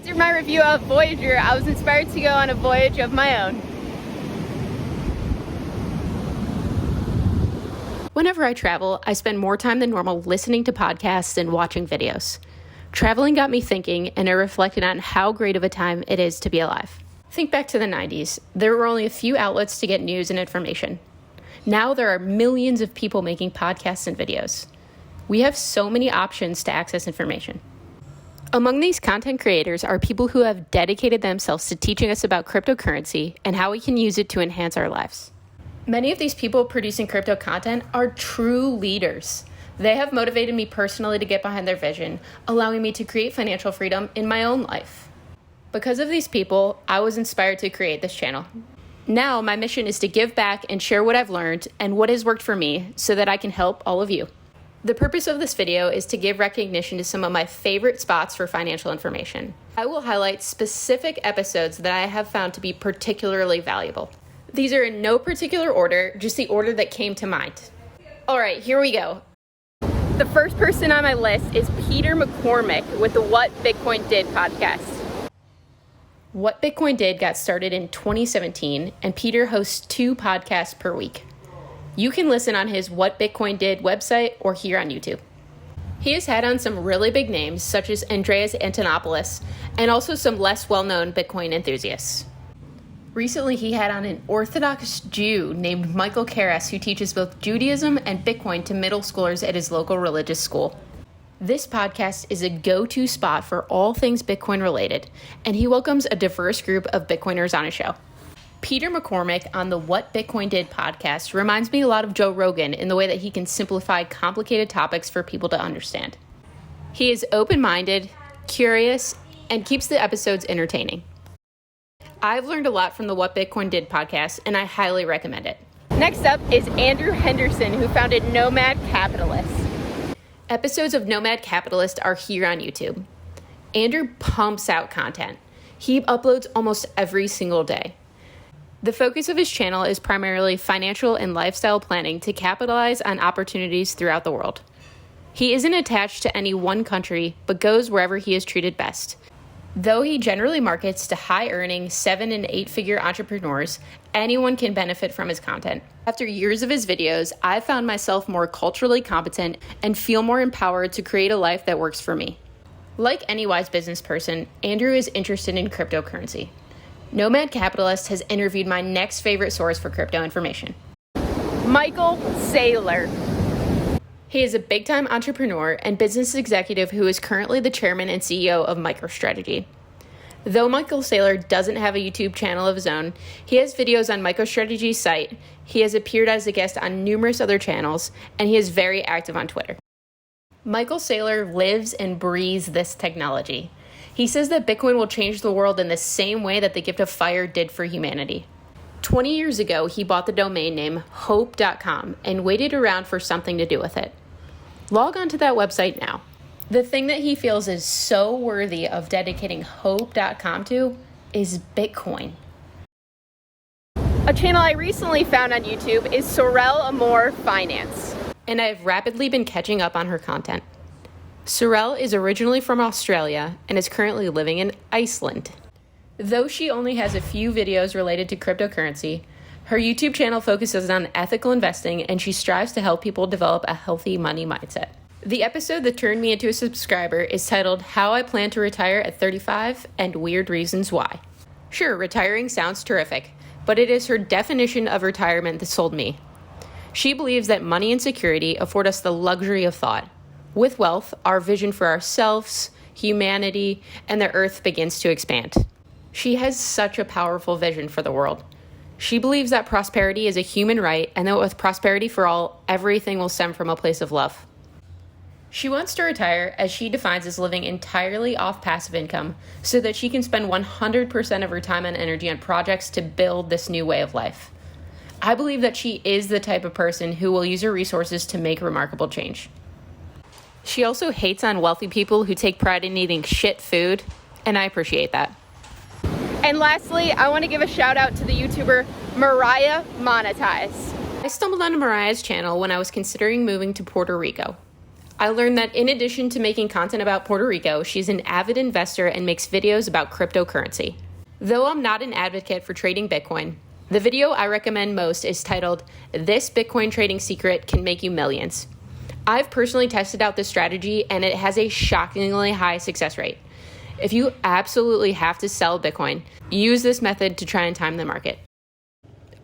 After my review of Voyager, I was inspired to go on a voyage of my own. Whenever I travel, I spend more time than normal listening to podcasts and watching videos. Traveling got me thinking, and I reflected on how great of a time it is to be alive. Think back to the 90s. There were only a few outlets to get news and information. Now there are millions of people making podcasts and videos. We have so many options to access information. Among these content creators are people who have dedicated themselves to teaching us about cryptocurrency and how we can use it to enhance our lives. Many of these people producing crypto content are true leaders. They have motivated me personally to get behind their vision, allowing me to create financial freedom in my own life. Because of these people, I was inspired to create this channel. Now, my mission is to give back and share what I've learned and what has worked for me so that I can help all of you. The purpose of this video is to give recognition to some of my favorite spots for financial information. I will highlight specific episodes that I have found to be particularly valuable. These are in no particular order, just the order that came to mind. All right, here we go. The first person on my list is Peter McCormack with the What Bitcoin Did podcast. What Bitcoin Did got started in 2017, and Peter hosts 2 podcasts per week. You can listen on his What Bitcoin Did website or here on YouTube. He has had on some really big names, such as Andreas Antonopoulos, and also some less well-known Bitcoin enthusiasts. Recently, he had on an Orthodox Jew named Michael Karras, who teaches both Judaism and Bitcoin to middle schoolers at his local religious school. This podcast is a go-to spot for all things Bitcoin related, and he welcomes a diverse group of Bitcoiners on his show. Peter McCormack on the What Bitcoin Did podcast reminds me a lot of Joe Rogan in the way that he can simplify complicated topics for people to understand. He is open-minded, curious, and keeps the episodes entertaining. I've learned a lot from the What Bitcoin Did podcast, and I highly recommend it. Next up is Andrew Henderson, who founded Nomad Capitalist. Episodes of Nomad Capitalist are here on YouTube. Andrew pumps out content. He uploads almost every single day. The focus of his channel is primarily financial and lifestyle planning to capitalize on opportunities throughout the world. He isn't attached to any one country, but goes wherever he is treated best. Though he generally markets to high-earning 7- and 8-figure entrepreneurs, anyone can benefit from his content. After years of his videos, I've found myself more culturally competent and feel more empowered to create a life that works for me. Like any wise business person, Andrew is interested in cryptocurrency. Nomad Capitalist has interviewed my next favorite source for crypto information, Michael Saylor. He is a big-time entrepreneur and business executive who is currently the chairman and CEO of MicroStrategy. Though Michael Saylor doesn't have a YouTube channel of his own, he has videos on MicroStrategy's site, he has appeared as a guest on numerous other channels, and he is very active on Twitter. Michael Saylor lives and breathes this technology. He says that Bitcoin will change the world in the same way that the gift of fire did for humanity. 20 years ago, he bought the domain name hope.com and waited around for something to do with it. Log on to that website now. The thing that he feels is so worthy of dedicating hope.com to is Bitcoin. A channel I recently found on YouTube is Sorel Amore Finance, and I've rapidly been catching up on her content. Sorelle is originally from Australia and is currently living in Iceland. Though she only has a few videos related to cryptocurrency, her YouTube channel focuses on ethical investing, and she strives to help people develop a healthy money mindset. The episode that turned me into a subscriber is titled How I Plan to Retire at 35 and Weird Reasons Why. Sure, retiring sounds terrific, but it is her definition of retirement that sold me. She believes that money and security afford us the luxury of thought. With wealth, our vision for ourselves, humanity, and the earth begins to expand. She has such a powerful vision for the world. She believes that prosperity is a human right, and that with prosperity for all, everything will stem from a place of love. She wants to retire, as she defines as living entirely off passive income, so that she can spend 100% of her time and energy on projects to build this new way of life. I believe that she is the type of person who will use her resources to make remarkable change. She also hates on wealthy people who take pride in eating shit food, and I appreciate that. And lastly, I want to give a shout out to the YouTuber Mariah Monetize. I stumbled onto Mariah's channel when I was considering moving to Puerto Rico. I learned that in addition to making content about Puerto Rico, she's an avid investor and makes videos about cryptocurrency. Though I'm not an advocate for trading Bitcoin, the video I recommend most is titled, "This Bitcoin Trading Secret Can Make You Millions." I've personally tested out this strategy and it has a shockingly high success rate. If you absolutely have to sell Bitcoin, use this method to try and time the market.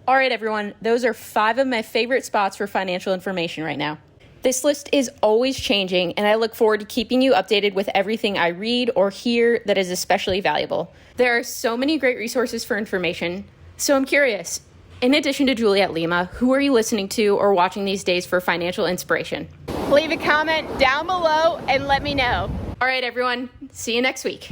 All right, everyone, those are 5 of my favorite spots for financial information right now. This list is always changing, and I look forward to keeping you updated with everything I read or hear that is especially valuable. There are so many great resources for information, so I'm curious, in addition to Juliet Lima, who are you listening to or watching these days for financial inspiration? Leave a comment down below and let me know. All right, everyone, see you next week.